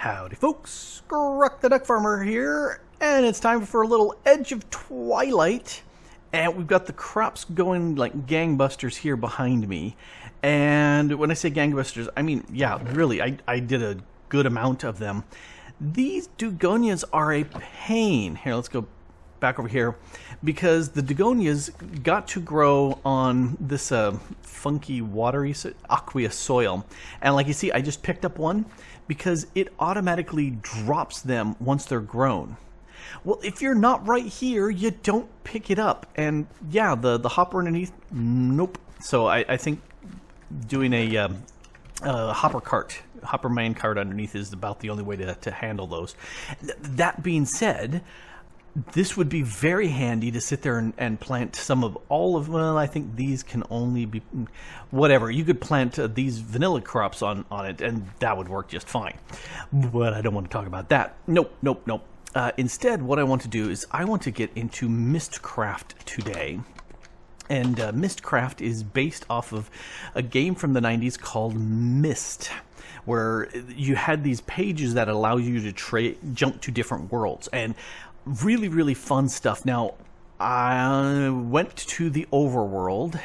Howdy folks, Grok the DuckFarmer here, and it's time for a little Edge of Twilight. And we've got the crops going like gangbusters here behind me. And when I say gangbusters, I mean, yeah, really, I did a good amount of them. These Dugonias are a pain. Here, let's go back over here. Because the Dugonias got to grow on this funky, watery, aqueous soil. And like you see, I just picked up one because it automatically drops them once they're grown. Well, if you're not right here, you don't pick it up. And yeah, the hopper underneath, nope. So I think doing a hopper man cart underneath is about the only way to handle those. That being said, this would be very handy to sit there and plant some of all of, well, I think these can only be, whatever. You could plant these vanilla crops on it, and that would work just fine. But I don't want to talk about that. Nope. Instead, what I want to do is I want to get into Mystcraft today. And Mystcraft is based off of a game from the 90s called Myst, where you had these pages that allow you to jump to different worlds. And really, really fun stuff. Now, I went to the overworld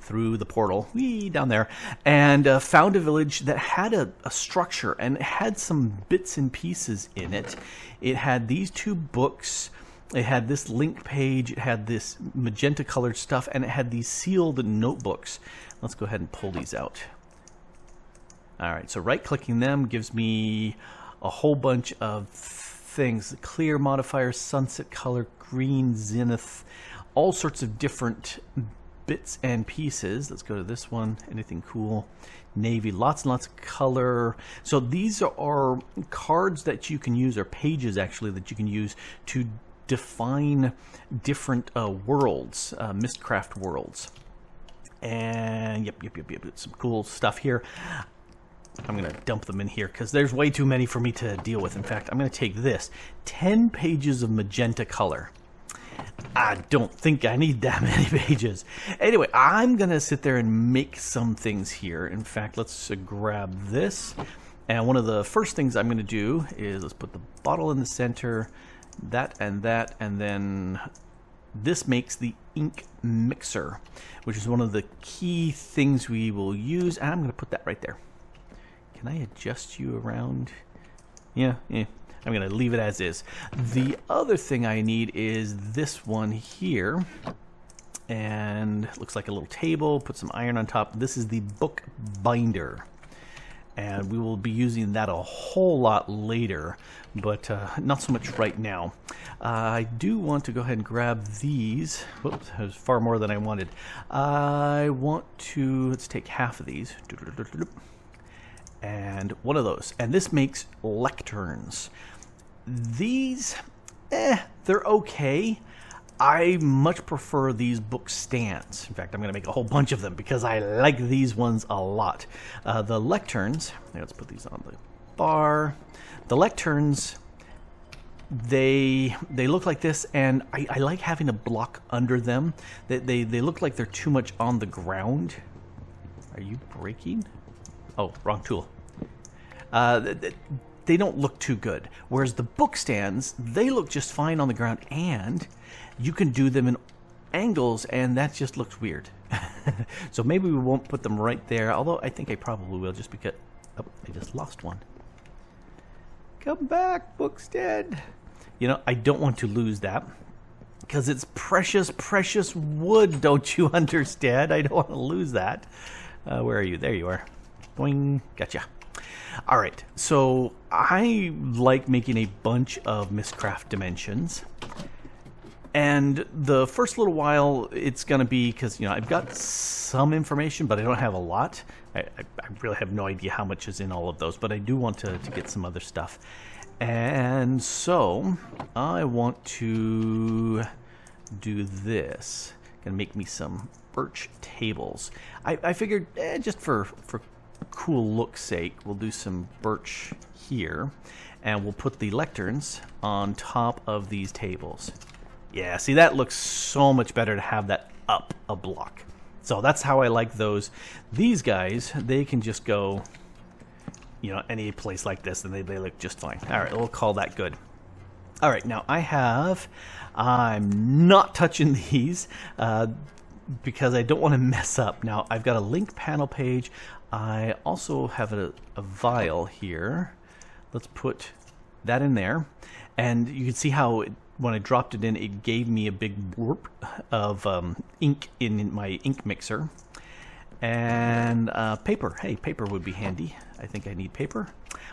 through the portal, wee down there, and found a village that had a structure, and it had some bits and pieces in it. It had these two books, it had this link page, it had this magenta colored stuff, and it had these sealed notebooks. Let's go ahead and pull these out. Alright, so right clicking them gives me a whole bunch of things: clear modifier, sunset color, green, zenith, all sorts of different bits and pieces. Let's go to this one. Anything cool? Navy, lots and lots of color. So these are cards that you can use, or pages actually, that you can use to define different worlds, Mystcraft worlds. And yep, some cool stuff here. I'm going to dump them in here because there's way too many for me to deal with. In fact, I'm going to take this. 10 pages of magenta color. I don't think I need that many pages. Anyway, I'm going to sit there and make some things here. In fact, let's grab this. And one of the first things I'm going to do is let's put the bottle in the center, that, and then this makes the ink mixer, which is one of the key things we will use. And I'm going to put that right there. Can I adjust you around? Yeah. I'm going to leave it as is. The other thing I need is this one here. And it looks like a little table. Put some iron on top. This is the book binder. And we will be using that a whole lot later, but not so much right now. I do want to go ahead and grab these. Whoops, that was far more than I wanted. I want to, let's take half of these. And one of those. And this makes lecterns. These, they're okay. I much prefer these book stands. In fact, I'm going to make a whole bunch of them because I like these ones a lot. The lecterns, let's put these on the bar. The lecterns, they look like this, and I like having a block under them. They look like they're too much on the ground. Are you breaking? Oh, wrong tool. They don't look too good. Whereas the book stands, they look just fine on the ground, and you can do them in angles, and that just looks weird. So maybe we won't put them right there, although I think I probably will, just because... Oh, I just lost one. Come back, book stand. You know, I don't want to lose that, because it's precious, precious wood, don't you understand? I don't want to lose that. Where are you? There you are. Boing. Gotcha. All right, so I like making a bunch of Mystcraft dimensions. And the first little while, it's going to be, because, you know, I've got some information, but I don't have a lot. I really have no idea how much is in all of those, but I do want to get some other stuff. And so I want to do this. Going to make me some birch tables. I figured just for cool look's sake, we'll do some birch here, and we'll put the lecterns on top of these tables. Yeah, see, that looks so much better to have that up a block. So that's how I like those. These guys, they can just go you know, any place like this, and they look just fine. All right, we'll call that good. All right, now I'm not touching these because I don't want to mess up. Now, I've got a link panel page. I also have a vial here. Let's put that in there. And you can see how when I dropped it in, it gave me a big warp of ink in my ink mixer. And paper. Hey, paper would be handy. I think I need paper.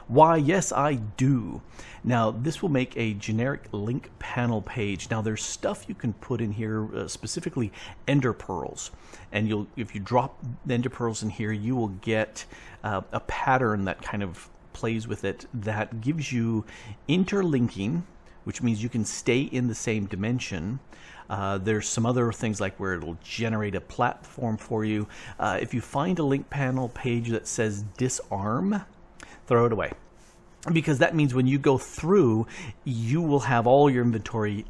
Why, yes, I do. Now, this will make a generic link panel page. Now, there's stuff you can put in here, specifically ender pearls. And if you drop the ender pearls in here, you will get a pattern that kind of plays with it that gives you interlinking, which means you can stay in the same dimension. There's some other things like where it'll generate a platform for you. If you find a link panel page that says disarm, throw it away. Because that means when you go through, you will have all your inventory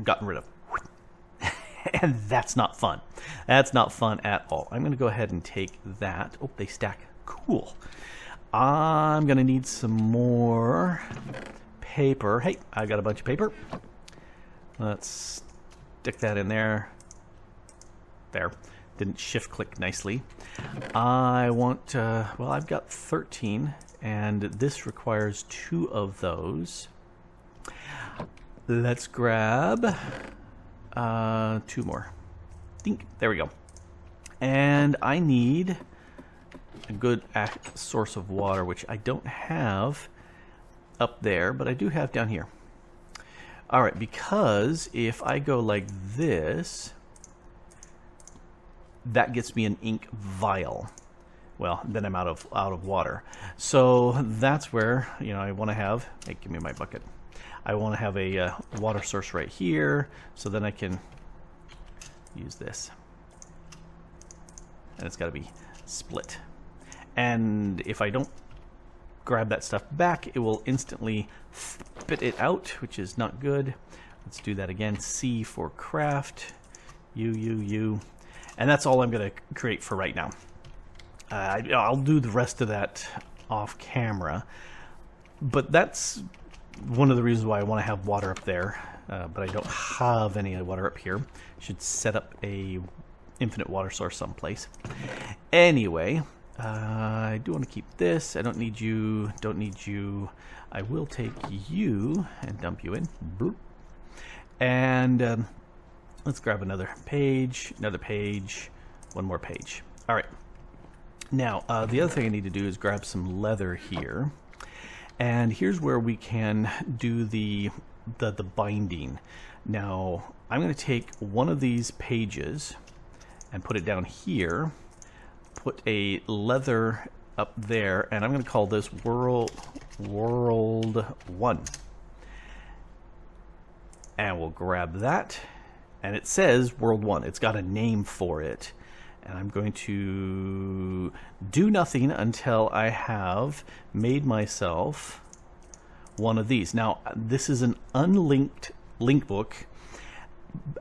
gotten rid of. And that's not fun. That's not fun at all. I'm going to go ahead and take that. Oh, they stack. Cool. I'm going to need some more paper. Hey, I got a bunch of paper. Let's stick that in there. There. Didn't shift click nicely. I want, well, I've got 13, and this requires 2 of those. Let's grab 2 more. Dink. There we go. And I need a good source of water, which I don't have up there, but I do have down here. All right, because if I go like this, that gets me an ink vial. Well, then I'm out of water. So that's where, you know, I want to have, hey, give me my bucket. I want to have a water source right here, so then I can use this. And it's got to be split. And if I don't grab that stuff back, it will instantly spit it out, which is not good. Let's do that again. C for craft. U. And that's all I'm going to create for right now. I'll do the rest of that off camera. But that's one of the reasons why I want to have water up there. But I don't have any water up here. Should set up a infinite water source someplace. Anyway, I do want to keep this. I don't need you. Don't need you. I will take you and dump you in. Bloop. And let's grab another page, one more page. All right. Now, the other thing I need to do is grab some leather here. And here's where we can do the binding. Now, I'm going to take one of these pages and put it down here. Put a leather up there, and I'm going to call this World 1. And we'll grab that. And it says World 1. It's got a name for it. And I'm going to do nothing until I have made myself one of these. Now, this is an unlinked link book,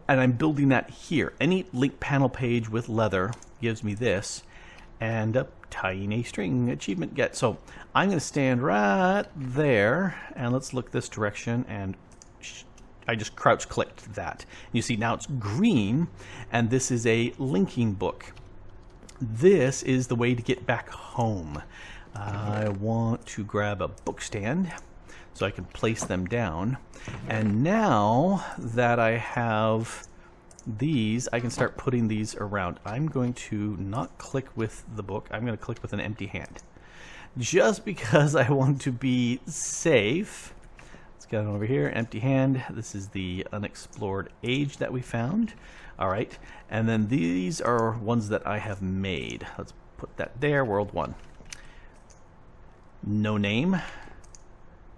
and I'm building that here. Any link panel page with leather gives me this, and a tiny string achievement get. So I'm going to stand right there, and let's look this direction, and I just crouch clicked that. You see now it's green, and this is a linking book. This is the way to get back home. I want to grab a book stand so I can place them down. And now that I have these, I can start putting these around. I'm going to not click with the book. I'm going to click with an empty hand. Just because I want to be safe. Got it over here, empty hand. This is the unexplored age that we found. All right, and then these are ones that I have made. Let's put that there, World 1. No name.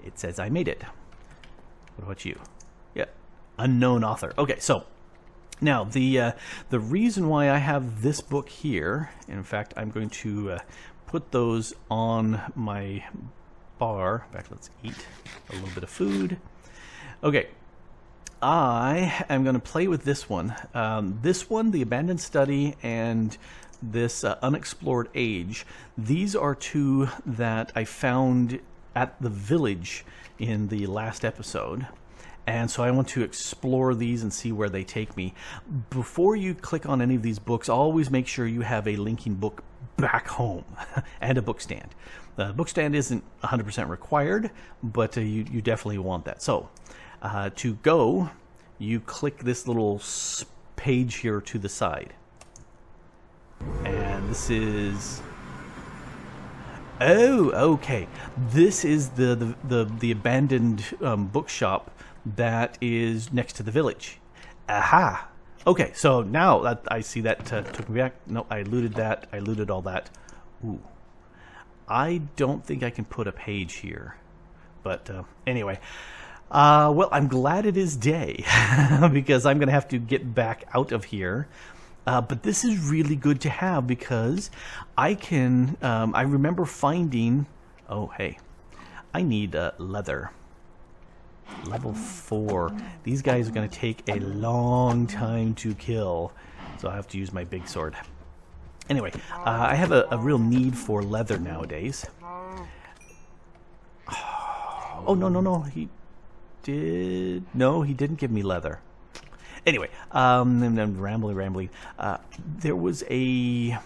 It says I made it. What about you? Yeah, unknown author. Okay, so now the reason why I have this book here, in fact, I'm going to put those on my bar. In fact, let's eat a little bit of food. Okay, I am going to play with this one. This one, the Abandoned Study, and this unexplored age. These are two that I found at the village in the last episode. And so I want to explore these and see where they take me. Before you click on any of these books, always make sure you have a linking book back home and a book stand. The book stand isn't 100% required, but you definitely want that. So to go, you click this little page here to the side. And this is... Oh, okay. This is the abandoned bookshop that is next to the village. Aha! Okay, so now that I see that took me back. No, I looted that. I looted all that. Ooh. I don't think I can put a page here. But anyway. Well, I'm glad it is day because I'm going to have to get back out of here. But this is really good to have because I can... I remember finding... Oh, hey. I need leather. Level 4. These guys are going to take a long time to kill. So I have to use my big sword. Anyway, I have a real need for leather nowadays. Oh, no. He did... No, he didn't give me leather. Anyway, I'm rambling. There was a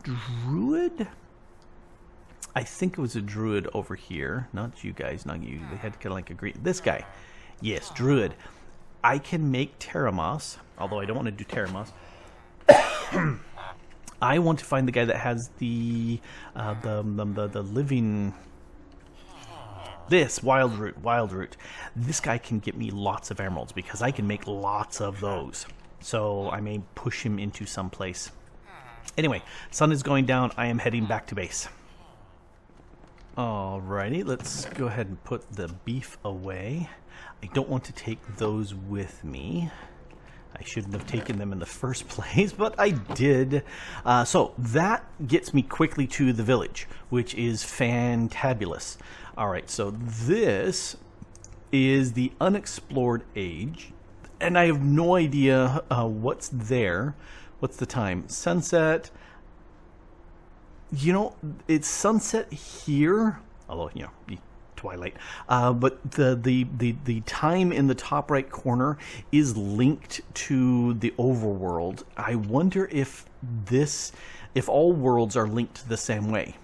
druid? I think it was a druid over here. Not you guys, not you. They had kind of like a green... This guy. Yes, druid. I can make teramos, although I don't want to do teramos. I want to find the guy that has the living... This, wild root. This guy can get me lots of emeralds because I can make lots of those. So I may push him into some place. Anyway, sun is going down. I am heading back to base. Alrighty, let's go ahead and put the beef away. I don't want to take those with me. I shouldn't have taken them in the first place, but I did. So that gets me quickly to the village, which is fantabulous. Alright, so this is the unexplored age, and I have no idea what's there. What's the time? Sunset. You know, it's sunset here, although, you know, Twilight. But the time in the top right corner is linked to the overworld. I wonder if all worlds are linked the same way.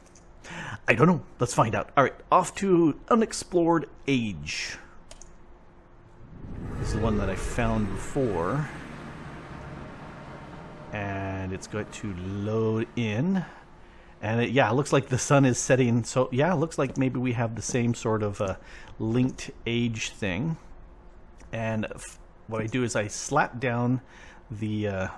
I don't know. Let's find out. All right, off to unexplored age. This is the one that I found before. And it's going to load in. And it looks like the sun is setting. So, yeah, it looks like maybe we have the same sort of linked age thing. And what I do is I slap down the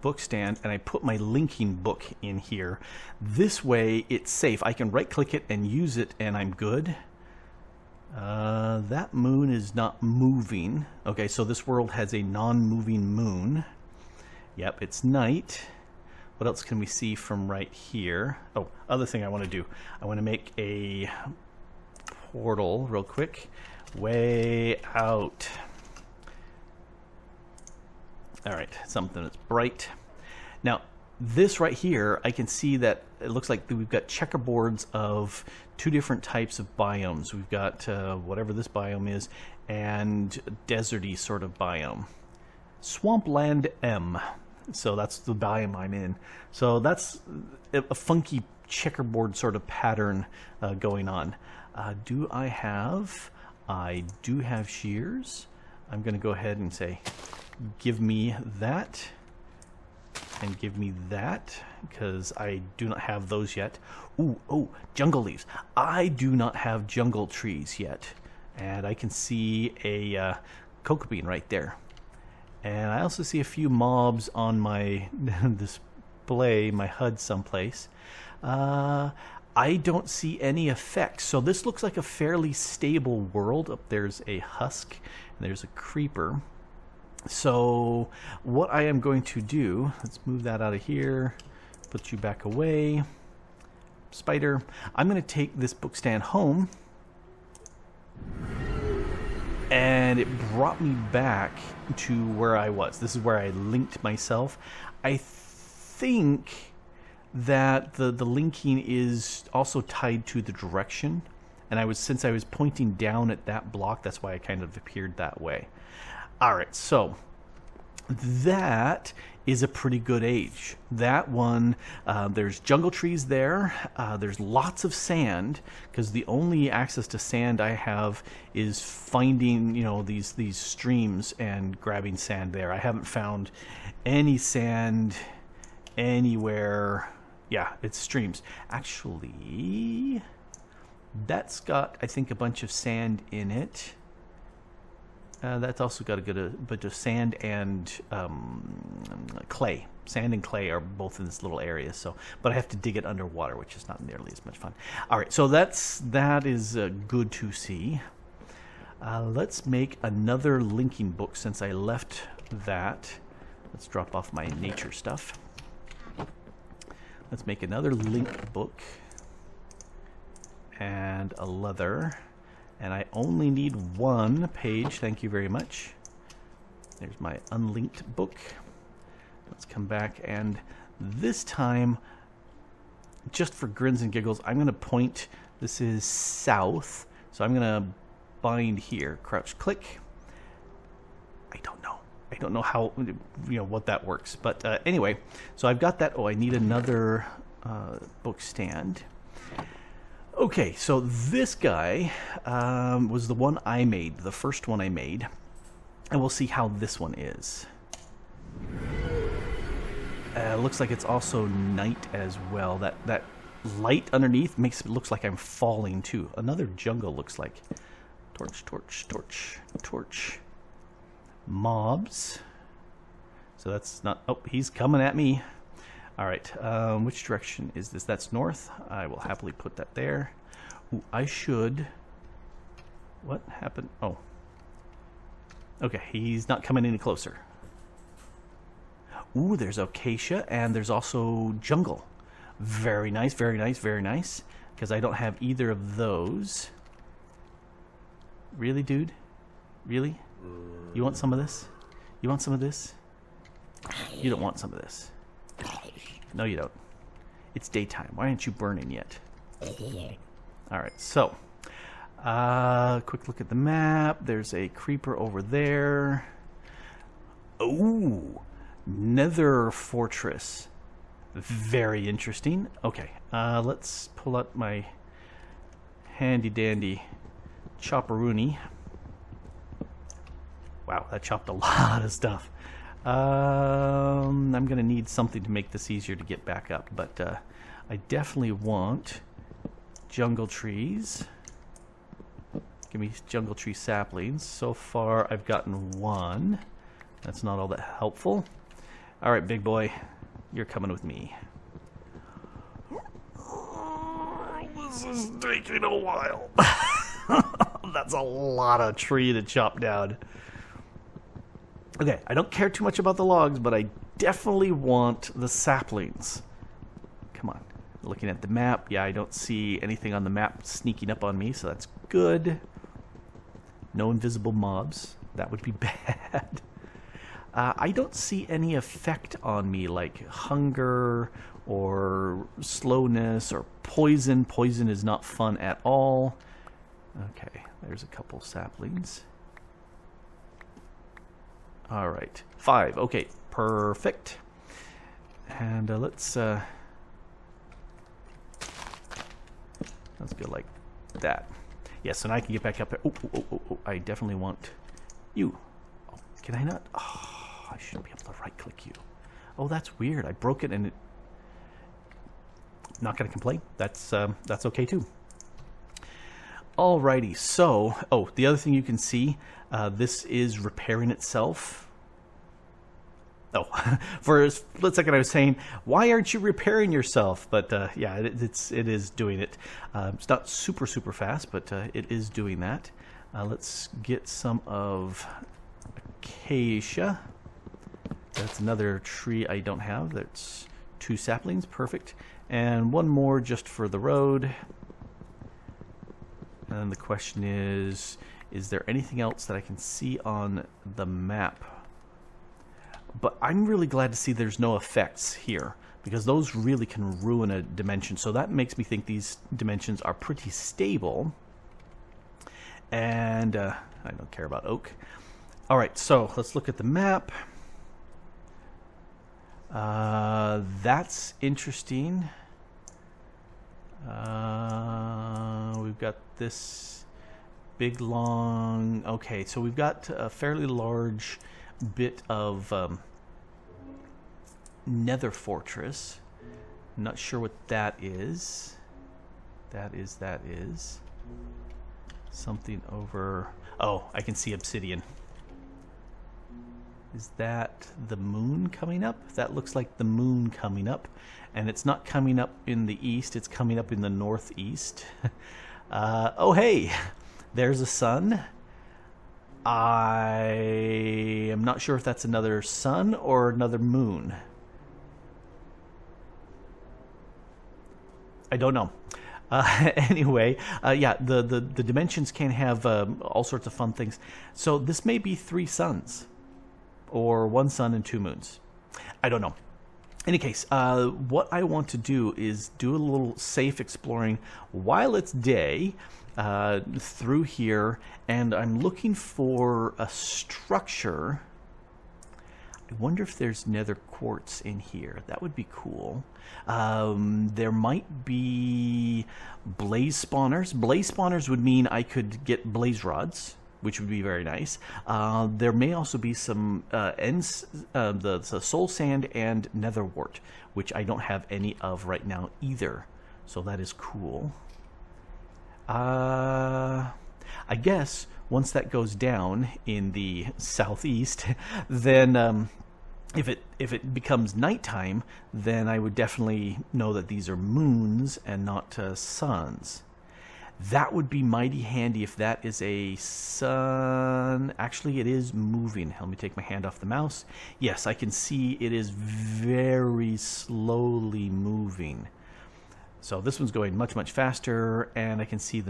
book stand and I put my linking book in here. This way it's safe. I can right click it and use it and I'm good. That moon is not moving. Okay, so this world has a non-moving moon. Yep, it's night. What else can we see from right here? Oh, other thing I want to do. I want to make a portal real quick. Way out. Alright, something that's bright. Now, this right here, I can see that it looks like we've got checkerboards of two different types of biomes. We've got whatever this biome is, and deserty sort of biome. Swampland M. So that's the biome I'm in. So that's a funky checkerboard sort of pattern going on. Do I have... I do have shears. I'm going to go ahead and say, give me that. And give me that, because I do not have those yet. Ooh, oh, jungle leaves. I do not have jungle trees yet. And I can see a cocoa bean right there. And I also see a few mobs on my display, my HUD someplace. I don't see any effects. So this looks like a fairly stable world. Up there's a husk, and there's a creeper. So what I am going to do, let's move that out of here, put you back away. Spider, I'm going to take this book stand home. And it brought me back to where I was. This is where I linked myself. I think that the linking is also tied to the direction. And since I was pointing down at that block, that's why I kind of appeared that way. All right, so that is a pretty good age. That one, there's jungle trees there. There's lots of sand, because the only access to sand I have is finding, these streams and grabbing sand there. I haven't found any sand anywhere. Yeah, it's streams. Actually, that's got, I think, a bunch of sand in it. That's also got a bit of sand and clay. Sand and clay are both in this little area. So, but I have to dig it underwater, which is not nearly as much fun. All right, so that is good to see. Let's make another linking book since I left that. Let's drop off my nature stuff. Let's make another link book and a leather. And I only need one page. Thank you very much. There's my unlinked book. Let's come back, and this time, just for grins and giggles, I'm going to point. This is south, so I'm going to bind here. Crouch click. I don't know how, what that works. But anyway, so I've got that. Oh, I need another book stand. Okay, so this guy was the one I made, the first one I made, and we'll see how this one is. Looks like it's also night as well. That light underneath looks like I'm falling too. Another jungle looks like. Torch, torch, torch, torch. Mobs. So that's not. Oh, he's coming at me. All right, which direction is this? That's north. I will happily put that there. Ooh, I should... What happened? Oh. Okay, he's not coming any closer. Ooh, there's acacia, and there's also jungle. Very nice, very nice, very nice. Because I don't have either of those. Really, dude? Really? You want some of this? You want some of this? You don't want some of this. No, you don't. It's daytime. Why aren't you burning yet? All right, so quick look at the map. There's a creeper over there. Ooh, Nether Fortress. Very interesting. Okay, let's pull out my handy dandy chopperoonie. Wow, that chopped a lot of stuff. I'm going to need something to make this easier to get back up, but I definitely want jungle trees. Give me jungle tree saplings. So far, I've gotten one. That's not all that helpful. All right, big boy, you're coming with me. This is taking a while. That's a lot of tree to chop down. Okay, I don't care too much about the logs, but I definitely want the saplings. Come on. Looking at the map, yeah, I don't see anything on the map sneaking up on me, so that's good. No invisible mobs. That would be bad. I don't see any effect on me, like hunger or slowness or poison. Poison is not fun at all. Okay, there's a couple saplings. All right, 5. Okay, perfect. And let's go like that. Yes, so now I can get back up there. Oh, I definitely want you. Oh, can I not? Oh, I shouldn't be able to right-click you. Oh, that's weird. I broke it, and it. Not gonna complain. That's okay too. Alrighty, so, the other thing you can see, this is repairing itself. Oh, for a split second I was saying, why aren't you repairing yourself? But yeah, it is doing it. It's not super fast, but it is doing that. Let's get some of acacia. That's another tree I don't have. That's 2 saplings, perfect. And one more just for the road. And the question is there anything else that I can see on the map? But I'm really glad to see there's no effects here. because those really can ruin a dimension. So that makes me think these dimensions are pretty stable. And I don't care about oak. All right, so let's look at the map. That's interesting. We've got this big, long... Okay, so we've got a fairly large bit of nether fortress. I'm not sure what that is. That is something over... Oh, I can see obsidian. Is that the moon coming up? That looks like the moon coming up. And it's not coming up in the east, it's coming up in the northeast. Oh, hey, there's a sun. I am not sure if that's another sun or another moon. I don't know. Anyway, yeah, the dimensions can have all sorts of fun things. So this may be 3 suns, or 1 sun and 2 moons. I don't know. In any case, what I want to do is do a little safe exploring while it's day through here, and I'm looking for a structure. I wonder if there's nether quartz in here. That would be cool. There might be blaze spawners. Blaze spawners would mean I could get blaze rods, which would be very nice. There may also be some the soul sand and nether wart, which I don't have any of right now either. So that is cool. I guess once that goes down in the southeast, then if it becomes nighttime, then I would definitely know that these are moons and not suns. That would be mighty handy if that is a sun. Actually, it is moving. Let me take my hand off the mouse. Yes, I can see it is very slowly moving. So this one's going much, much faster, and I can see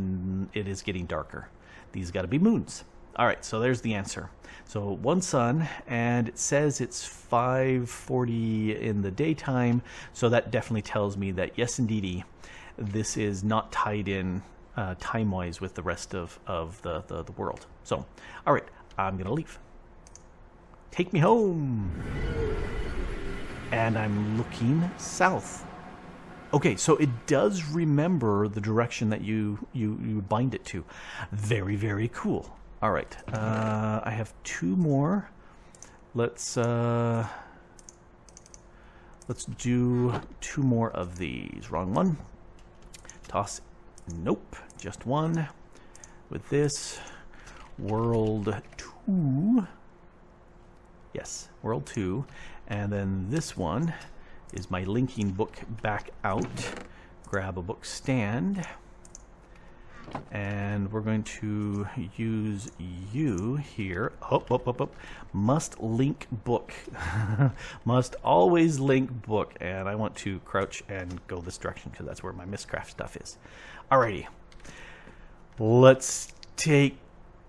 it is getting darker. These got to be moons. All right, so there's the answer. So 1 sun, and it says it's 5:40 in the daytime, so that definitely tells me that, yes, indeedy, this is not tied in time-wise with the rest of the world. So, all right, I'm going to leave. Take me home. And I'm looking south. Okay, so it does remember the direction that you bind it to. Very, very cool. All right, I have 2 more. Let's do 2 more of these. Wrong one. Toss. Nope, just 1. With this, world 2. Yes, world 2. And then this one is my linking book back out. Grab a book stand. And we're going to use you here. Up. Must link book. Must always link book. And I want to crouch and go this direction because that's where my Mystcraft stuff is. Alrighty. Let's see.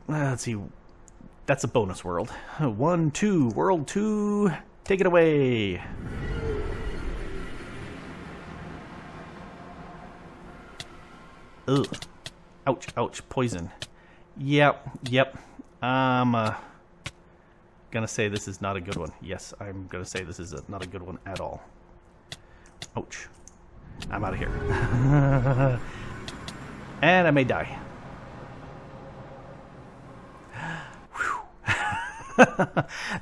That's a bonus world. 1, 2, world 2. Take it away. Ugh. Ouch, ouch, poison. Yep. I'm gonna say this is not a good one. Yes, I'm gonna say this is not a good one at all. Ouch. I'm out of here. And I may die.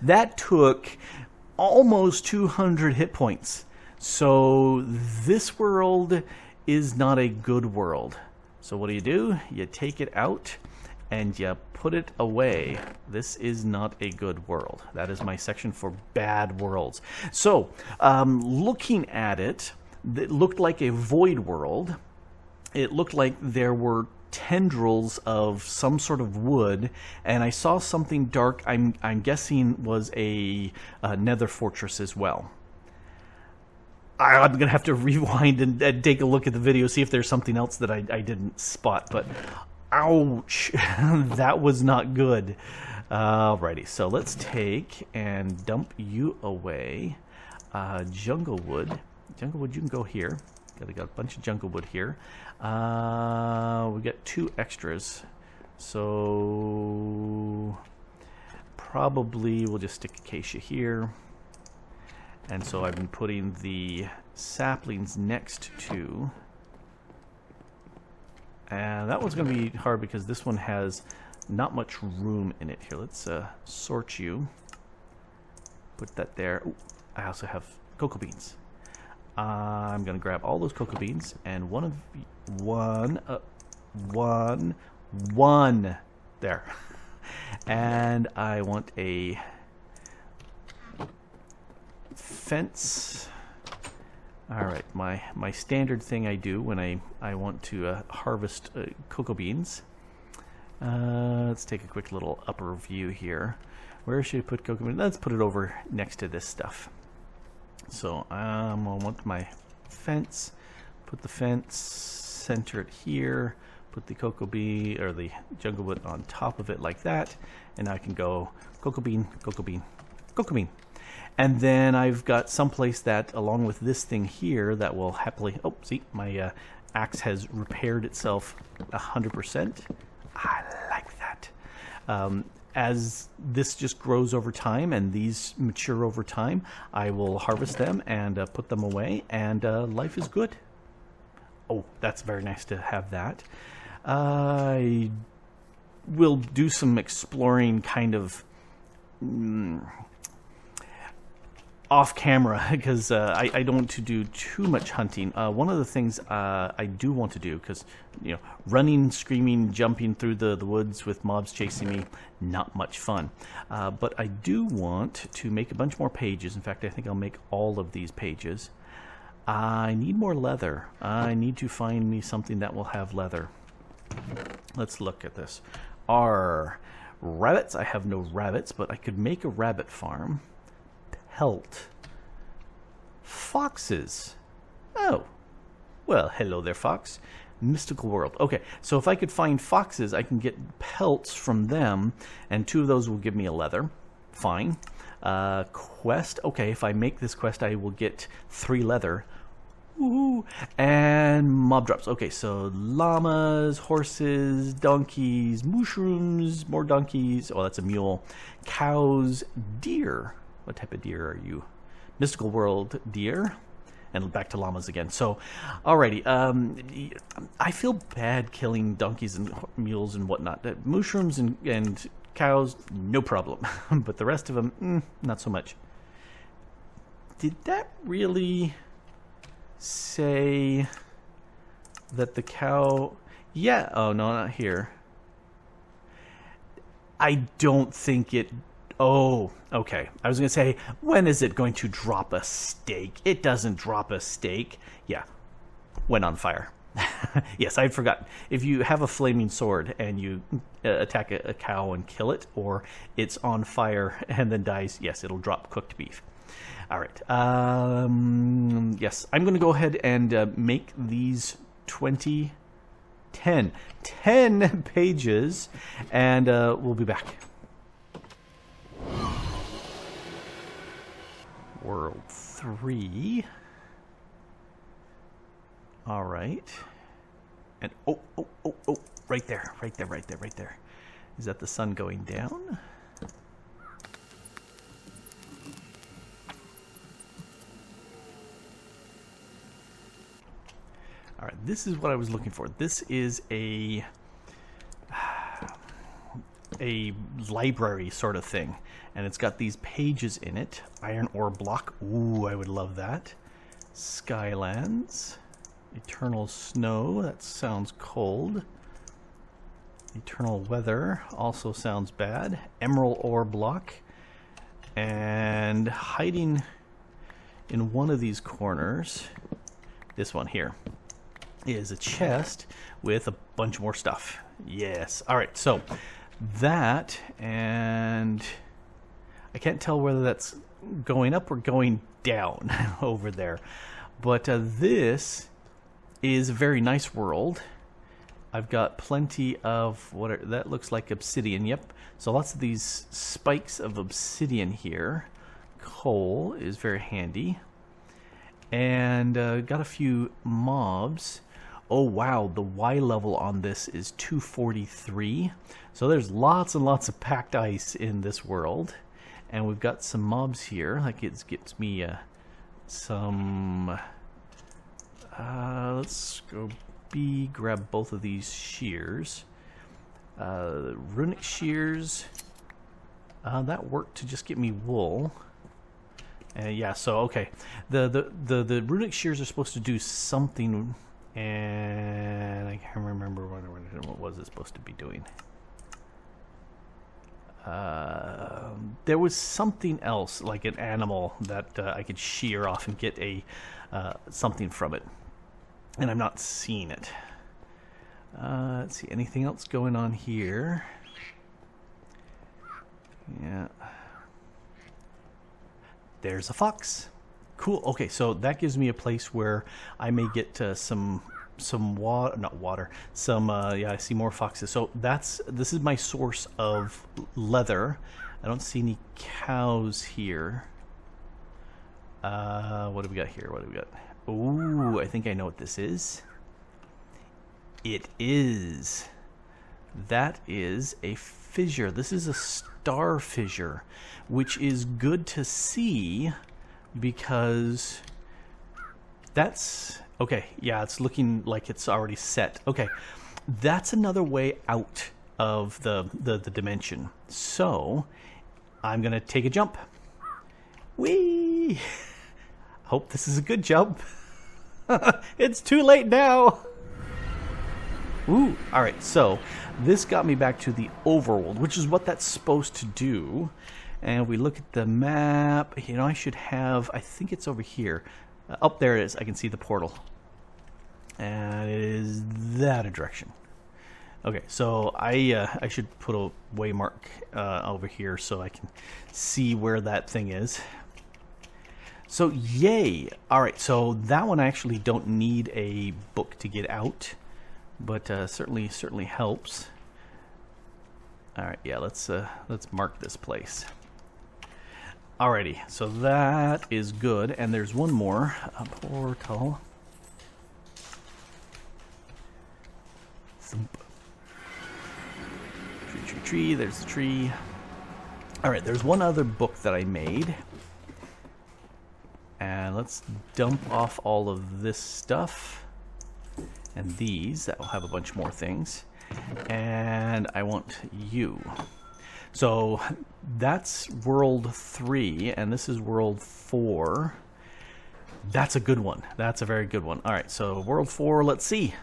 That took almost 200 hit points. So this world is not a good world. So what do? You take it out and you put it away. This is not a good world. That is my section for bad worlds. So looking at it, it looked like a void world. It looked like there were tendrils of some sort of wood, and I saw something dark. I'm guessing was a nether fortress as well. I'm going to have to rewind and take a look at the video, see if there's something else that I didn't spot. But, ouch, that was not good. Alrighty, so let's take and dump you away. Jungle wood. jungle wood, you can go here. We got a bunch of jungle wood here. We got 2 extras. So probably we'll just stick acacia here. And so I've been putting the saplings next to. And that one's going to be hard because this one has not much room in it. Here, let's sort you. Put that there. Ooh, I also have cocoa beans. I'm going to grab all those cocoa beans and one there. And I want a fence. All right, my standard thing I do when I want to harvest cocoa beans. Let's take a quick little upper view here. Where should I put cocoa beans? Let's put it over next to this stuff. So I want my fence. Put the fence, center it here. Put the cocoa bean or the jungle wood on top of it like that, and I can go cocoa bean, cocoa bean, cocoa bean. And then I've got someplace that, along with this thing here, that will happily... Oh, see, my axe has repaired itself 100%. I like that. As this just grows over time and these mature over time, I will harvest them and put them away, and life is good. Oh, that's very nice to have that. I will do some exploring kind of... off camera because I don't want to do too much hunting. One of the things I do want to do, because running, screaming, jumping through the woods with mobs chasing me, not much fun. But I do want to make a bunch more pages. In fact, I think I'll make all of these pages. I need more leather. I need to find me something that will have leather. Let's look at this. Rabbits. I have no rabbits, but I could make a rabbit farm. Pelt. Foxes. Oh. Well, hello there, fox. Mystical world. Okay, so if I could find foxes, I can get pelts from them, and 2 of those will give me a leather. Fine. Quest. Okay, if I make this quest, I will get 3 leather. Woohoo! And mob drops. Okay, so llamas, horses, donkeys, mushrooms, more donkeys. Oh, that's a mule. Cows, deer. What type of deer are you? Mystical world deer. And back to llamas again. So, alrighty. I feel bad killing donkeys and mules and whatnot. Mushrooms and cows, no problem. But the rest of them, not so much. Did that really say that the cow... Yeah. Oh, no, not here. I don't think it... Oh, okay. I was going to say, when is it going to drop a steak? It doesn't drop a steak. Yeah, when on fire. Yes, I'd forgotten. If you have a flaming sword and you attack a cow and kill it, or it's on fire and then dies, yes, it'll drop cooked beef. All right. Yes, I'm going to go ahead and make these 10 pages, and we'll be back. World 3. All right. And oh, right there. Is that the sun going down? All right, this is what I was looking for. This is a library sort of thing, and it's got these pages in it. Iron ore block. Ooh, I would love that. Skylands. Eternal snow. That sounds cold. Eternal weather also sounds bad. Emerald ore block. And hiding in one of these corners, this one here, is a chest with a bunch more stuff. Yes. All right, so that, and I can't tell whether that's going up or going down over there, but this is a very nice world. I've got plenty of that looks like obsidian. Yep, so lots of these spikes of obsidian here. Coal is very handy, And got a few mobs. Oh wow, the Y level on this is 243. So there's lots and lots of packed ice in this world. And we've got some mobs here. Like it gets me some... let's go grab both of these shears. Runic shears. That worked to just get me wool. Yeah, so okay. The runic shears are supposed to do something... And I can't remember what was it supposed to be doing. There was something else, like an animal that I could shear off and get a something from it, and I'm not seeing it. Let's see, anything else going on here? Yeah, there's a fox. Cool. Okay, so that gives me a place where I may get some water, not water. Some yeah, I see more foxes. So this is my source of leather. I don't see any cows here. What do we got here? What do we got? Ooh, I think I know what this is. It is. That is a fissure. This is a star fissure, which is good to see. Because that's okay. Yeah, it's looking like it's already set. Okay, that's another way out of the dimension. So I'm gonna take a jump. Whee! Hope this is a good jump. It's too late now. Ooh! All right. So this got me back to the overworld, which is what that's supposed to do. And if we look at the map, you know, I should have, I think it's over here. Up there it is. I can see the portal. And it is that a direction. Okay, so I should put a waymark over here so I can see where that thing is. So, yay! Alright, so that one I actually don't need a book to get out. But certainly helps. Alright, yeah, let's mark this place. Alrighty, so that is good, and there's one more, a portal. Thump. Tree, there's the tree. Alright, there's one other book that I made. And let's dump off all of this stuff. And these, that will have a bunch more things. And I want you. So that's world 3, and this is world 4. That's a good one. That's a very good one. All right, so world 4, let's see.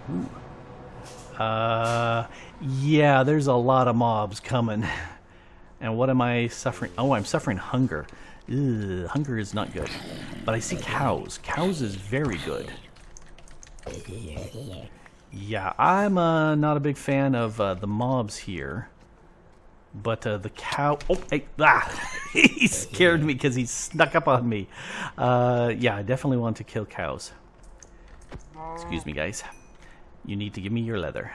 Ooh. Yeah, there's a lot of mobs coming. And what am I suffering? Oh, I'm suffering hunger. Ugh, hunger is not good. But I see cows. Cows is very good. Yeah, I'm not a big fan of the mobs here. But the cow... Oh, hey, he scared me because he snuck up on me. Yeah, I definitely want to kill cows. Excuse me, guys. You need to give me your leather.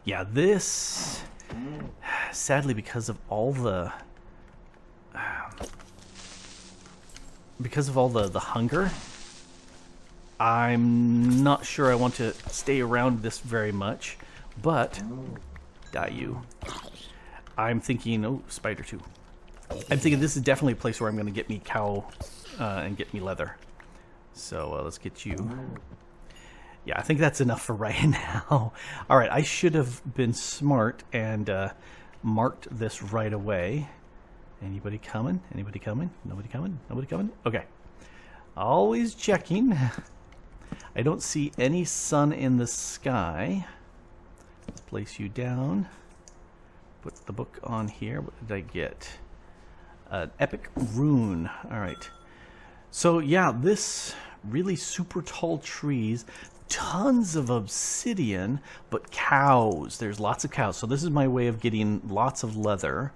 Yeah, this... Sadly, because of all the... the hunger, I'm not sure I want to stay around this very much. But... Die you. I'm thinking... Oh, spider too. I'm thinking this is definitely a place where I'm going to get me cow and get me leather. So let's get you... Yeah, I think that's enough for right now. All right, I should have been smart and marked this right away. Anybody coming? Anybody coming? Nobody coming? Nobody coming? Okay. Always checking. I don't see any sun in the sky. Let's place you down. Put the book on here. What did I get? An epic rune. All right. So, yeah, this really super tall trees. Tons of obsidian, but cows. There's lots of cows. So this is my way of getting lots of leather.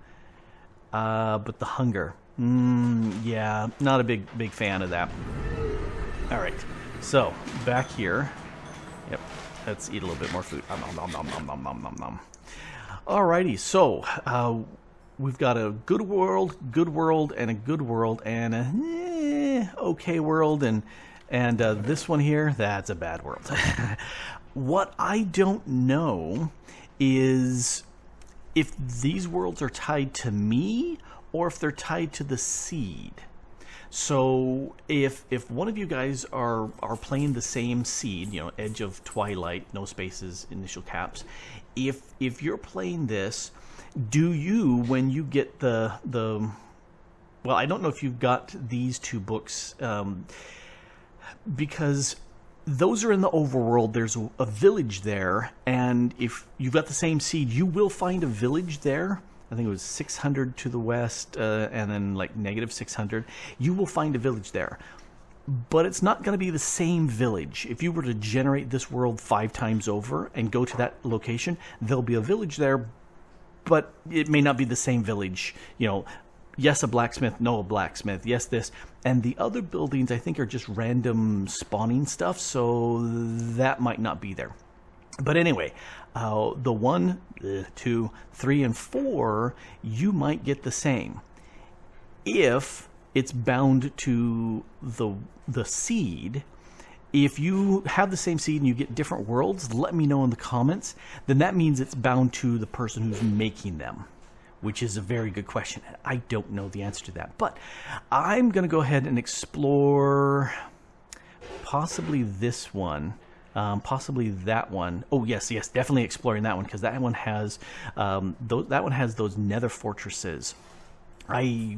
But the hunger. Yeah, not a big fan of that. All right. So back here. Yep. Let's eat a little bit more food. Nom, nom, nom, nom, nom, nom, nom, nom. Alrighty. So we've got a good world, and a good world, and a okay world, and this one here, that's a bad world. What I don't know is if these worlds are tied to me or if they're tied to the seed. So if one of you guys are playing the same seed, you know, Edge of Twilight, no spaces, initial caps, if you're playing this, do you, when you get the well, I don't know if you've got these two books, because those are in the overworld. There's a village there, and if you've got the same seed, you will find a village there. I think it was 600 to the west, and then like negative 600. You will find a village there. But it's not going to be the same village. If you were to generate this world 5 times over and go to that location, there'll be a village there, but it may not be the same village. You know, yes, a blacksmith, no, a blacksmith, yes, this. And the other buildings, I think, are just random spawning stuff, so that might not be there. But anyway, the 1, 2, 3, and 4, you might get the same. If it's bound to the seed, if you have the same seed and you get different worlds, let me know in the comments. Then that means it's bound to the person who's making them, which is a very good question. I don't know the answer to that. But I'm going to go ahead and explore possibly this one. Possibly that one. Oh yes, definitely exploring that one, because that one has those nether fortresses. I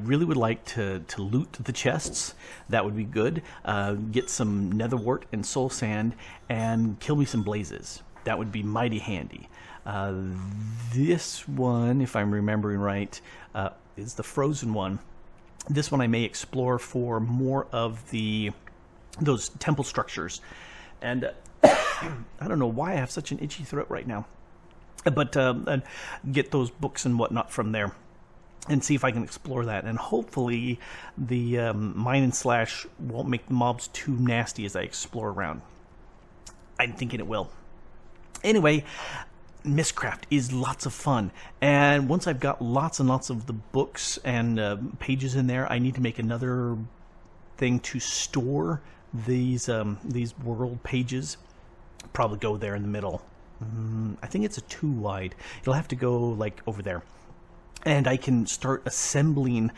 really would like to loot the chests. That would be good. Get some netherwort and soul sand and kill me some blazes. That would be mighty handy. This one, if I'm remembering right, is the frozen one. This one I may explore for more of those temple structures. And I don't know why I have such an itchy throat right now. But get those books and whatnot from there and see if I can explore that. And hopefully the mine and slash won't make the mobs too nasty as I explore around. I'm thinking it will. Anyway, Mystcraft is lots of fun. And once I've got lots and lots of the books and pages in there, I need to make another thing to store these world pages. Probably go there in the middle. I think it's a 2 wide. You'll have to go like over there, and I can start assembling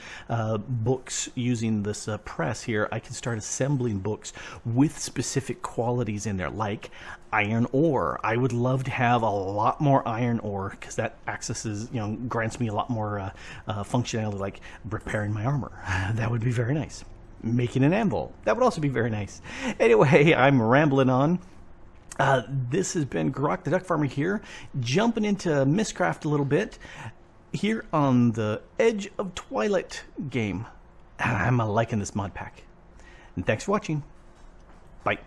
books using this press here. I can start assembling books with specific qualities in there, like iron ore. I would love to have a lot more iron ore, because that accesses, grants me a lot more functionality, like repairing my armor. That would be very nice. Making an anvil. That would also be very nice. Anyway, I'm rambling on. This has been Grok the DuckFarmer here, jumping into Mystcraft a little bit here on the Edge of Twilight game. I'm liking this mod pack. And thanks for watching. Bye.